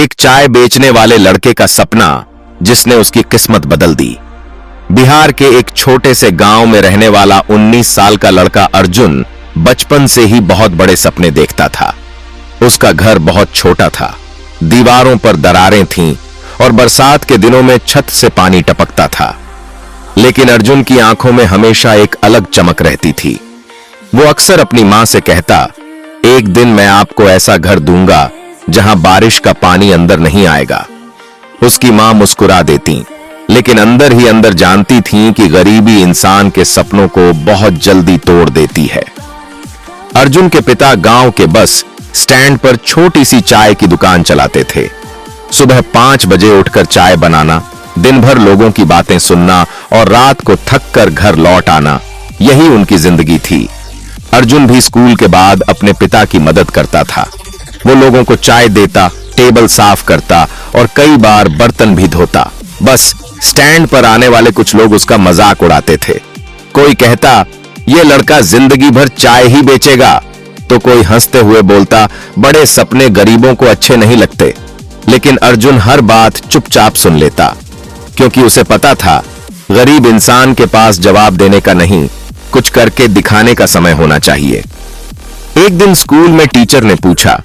एक चाय बेचने वाले लड़के का सपना जिसने उसकी किस्मत बदल दी। बिहार के एक छोटे से गांव में रहने वाला 19 साल का लड़का अर्जुन बचपन से ही बहुत बड़े सपने देखता था। उसका घर बहुत छोटा था, दीवारों पर दरारें थीं और बरसात के दिनों में छत से पानी टपकता था। लेकिन अर्जुन की आंखों में हमेशा एक अलग चमक रहती थी। वो अक्सर अपनी मां से कहता, एक दिन मैं आपको ऐसा घर दूंगा जहां बारिश का पानी अंदर नहीं आएगा। उसकी मां मुस्कुरा देती, लेकिन अंदर ही अंदर जानती थीं कि गरीबी इंसान के सपनों को बहुत जल्दी तोड़ देती है। अर्जुन के पिता गांव के बस स्टैंड पर छोटी सी चाय की दुकान चलाते थे। सुबह 5 बजे उठकर चाय बनाना, दिन भर लोगों की बातें सुनना और रात को थक कर घर लौट आना, यही उनकी जिंदगी थी। अर्जुन भी स्कूल के बाद अपने पिता की मदद करता था। वो लोगों को चाय देता, टेबल साफ करता और कई बार बर्तन भी धोता। बस स्टैंड पर आने वाले कुछ लोग उसका मजाक उड़ाते थे। कोई कहता, ये लड़का जिंदगी भर चाय ही बेचेगा, तो कोई हंसते हुए बोलता, बड़े सपने गरीबों को अच्छे नहीं लगते। लेकिन अर्जुन हर बात चुपचाप सुन लेता, क्योंकि उसे पता था गरीब इंसान के पास जवाब देने का नहीं, कुछ करके दिखाने का समय होना चाहिए। एक दिन स्कूल में टीचर ने पूछा,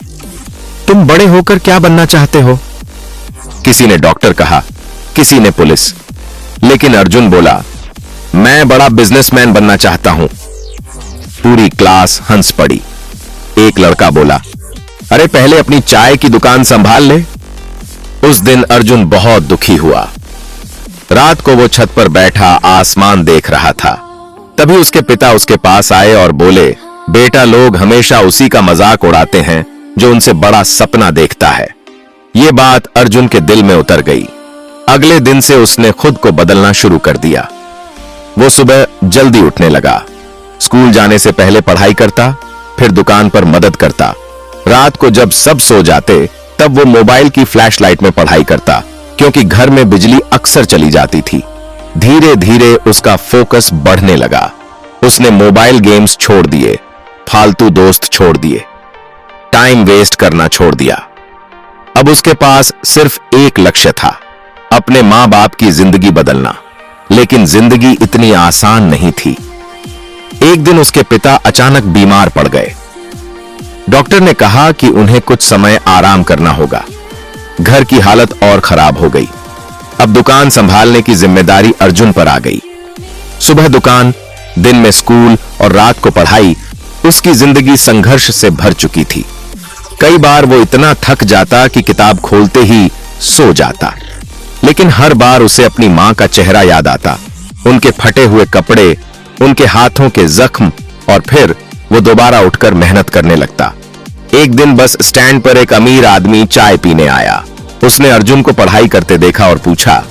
तुम बड़े होकर क्या बनना चाहते हो? किसी ने डॉक्टर कहा, किसी ने पुलिस, लेकिन अर्जुन बोला, मैं बड़ा बिजनेसमैन बनना चाहता हूं। पूरी क्लास हंस पड़ी। एक लड़का बोला, अरे पहले अपनी चाय की दुकान संभाल ले। उस दिन अर्जुन बहुत दुखी हुआ। रात को वो छत पर बैठा आसमान देख रहा था। तभी उसके पिता उसके पास आए और बोले, बेटा, लोग हमेशा उसी का मजाक उड़ाते हैं जो उनसे बड़ा सपना देखता है। ये बात अर्जुन के दिल में उतर गई। अगले दिन से उसने खुद को बदलना शुरू कर दिया। वो सुबह जल्दी उठने लगा, स्कूल जाने से पहले पढ़ाई करता, फिर दुकान पर मदद करता। रात को जब सब सो जाते तब वो मोबाइल की फ्लैशलाइट में पढ़ाई करता, क्योंकि घर में बिजली अक्सर चली जाती थी। धीरे धीरे उसका फोकस बढ़ने लगा। उसने मोबाइल गेम्स छोड़ दिए, फालतू दोस्त छोड़ दिए, टाइम वेस्ट करना छोड़ दिया। अब उसके पास सिर्फ एक लक्ष्य था, अपने मां बाप की जिंदगी बदलना। लेकिन जिंदगी इतनी आसान नहीं थी। एक दिन उसके पिता अचानक बीमार पड़ गए। डॉक्टर ने कहा कि उन्हें कुछ समय आराम करना होगा। घर की हालत और खराब हो गई। अब दुकान संभालने की जिम्मेदारी अर्जुन पर आ गई। सुबह दुकान, दिन में स्कूल और रात को पढ़ाई, उसकी जिंदगी संघर्ष से भर चुकी थी। कई बार वो इतना थक जाता कि किताब खोलते ही सो जाता। लेकिन हर बार उसे अपनी मां का चेहरा याद आता, उनके फटे हुए कपड़े, उनके हाथों के जख्म, और फिर वो दोबारा उठकर मेहनत करने लगता। एक दिन बस स्टैंड पर एक अमीर आदमी चाय पीने आया। उसने अर्जुन को पढ़ाई करते देखा और पूछा,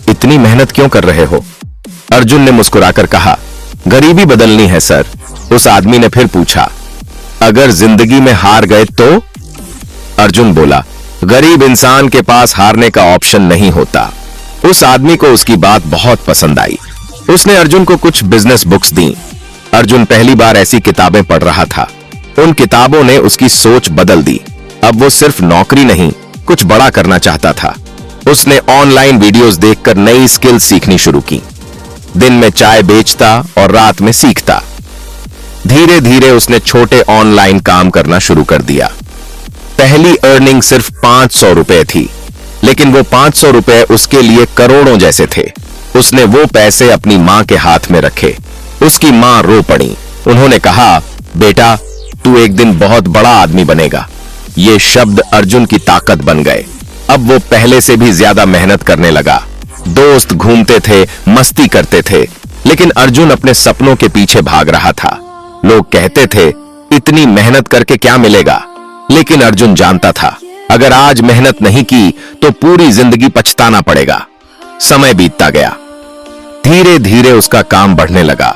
इतनी मेहनत क्यों कर रहे हो? अर्जुन ने मुस्कुराकर कहा, गरीबी बदलनी है सर। उस आदमी ने फिर पूछा, अगर जिंदगी में हार गए तो? अर्जुन बोला, गरीब इंसान के पास हारने का ऑप्शन नहीं होता। उस आदमी को उसकी बात बहुत पसंद आई। उसने अर्जुन को कुछ बिजनेस बुक्स दी। अर्जुन पहली बार ऐसी किताबें पढ़ रहा था। उन किताबों ने उसकी सोच बदल दी। अब वो सिर्फ नौकरी नहीं, कुछ बड़ा करना चाहता था। उसने ऑनलाइन वीडियोस देखकर नई स्किल सीखनी शुरू की। दिन में चाय बेचता और रात में सीखता। धीरे धीरे उसने छोटे ऑनलाइन काम करना शुरू कर दिया। पहली अर्निंग सिर्फ 500 रुपए थी, लेकिन वो 500 रुपए उसके लिए करोड़ों जैसे थे। उसने वो पैसे अपनी मां के हाथ में रखे। उसकी मां रो पड़ी। उन्होंने कहा, बेटा, तू एक दिन बहुत बड़ा आदमी बनेगा। ये शब्द अर्जुन की ताकत बन गए। अब वो पहले से भी ज्यादा मेहनत करने लगा। दोस्त घूमते थे, मस्ती करते थे, लेकिन अर्जुन अपने सपनों के पीछे भाग रहा था। लोग कहते थे, इतनी मेहनत करके क्या मिलेगा? लेकिन अर्जुन जानता था, अगर आज मेहनत नहीं की तो पूरी जिंदगी पछताना पड़ेगा। समय बीतता गया। धीरे धीरे उसका काम बढ़ने लगा।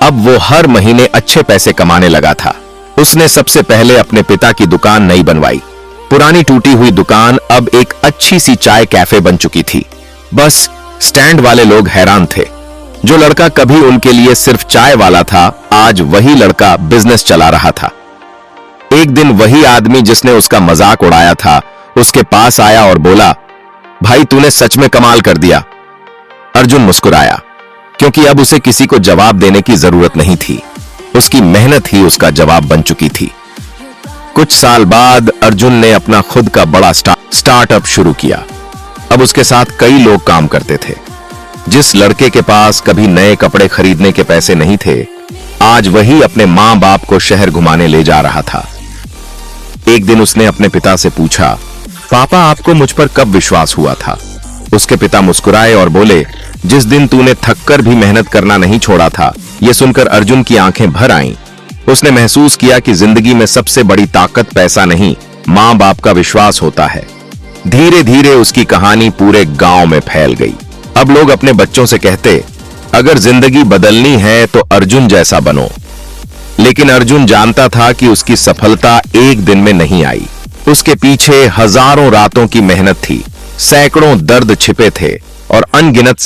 अब वो हर महीने अच्छे पैसे कमाने लगा था। उसने सबसे पहले अपने पिता की दुकान नई बनवाई। पुरानी टूटी हुई दुकान अब एक अच्छी सी चाय कैफे बन चुकी थी। बस स्टैंड वाले लोग हैरान थे। जो लड़का कभी उनके लिए सिर्फ चाय वाला था, आज वही लड़का बिजनेस चला रहा था। एक दिन वही आदमी जिसने उसका मजाक उड़ाया था, उसके पास आया और बोला, भाई तूने सच में कमाल कर दिया। अर्जुन मुस्कुराया, क्योंकि अब उसे किसी को जवाब देने की जरूरत नहीं थी। उसकी मेहनत ही उसका जवाब बन चुकी थी। कुछ साल बाद अर्जुन ने अपना खुद का बड़ा स्टार्टअप शुरू किया। अब उसके साथ कई लोग काम करते थे। जिस लड़के के पास कभी नए कपड़े खरीदने के पैसे नहीं थे, आज वही अपने मां बाप को शहर घुमाने ले जा रहा था। एक दिन उसने अपने पिता से पूछा, पापा आपको मुझ पर कब विश्वास हुआ था? उसके पिता मुस्कुराए और बोले, जिस दिन तूने थककर भी मेहनत करना नहीं छोड़ा था। यह सुनकर अर्जुन की आंखें भर आईं। उसने महसूस किया कि जिंदगी में सबसे बड़ी ताकत पैसा नहीं, मां बाप का विश्वास होता है। धीरे धीरे उसकी कहानी पूरे गांव में फैल गई। अब लोग अपने बच्चों से कहते, अगर जिंदगी बदलनी है तो अर्जुन जैसा बनो। लेकिन अर्जुन जानता था कि उसकी सफलता एक दिन में नहीं आई। उसके पीछे हजारों रातों की मेहनत थी, सैकड़ों दर्द छिपे थे और अनगिनत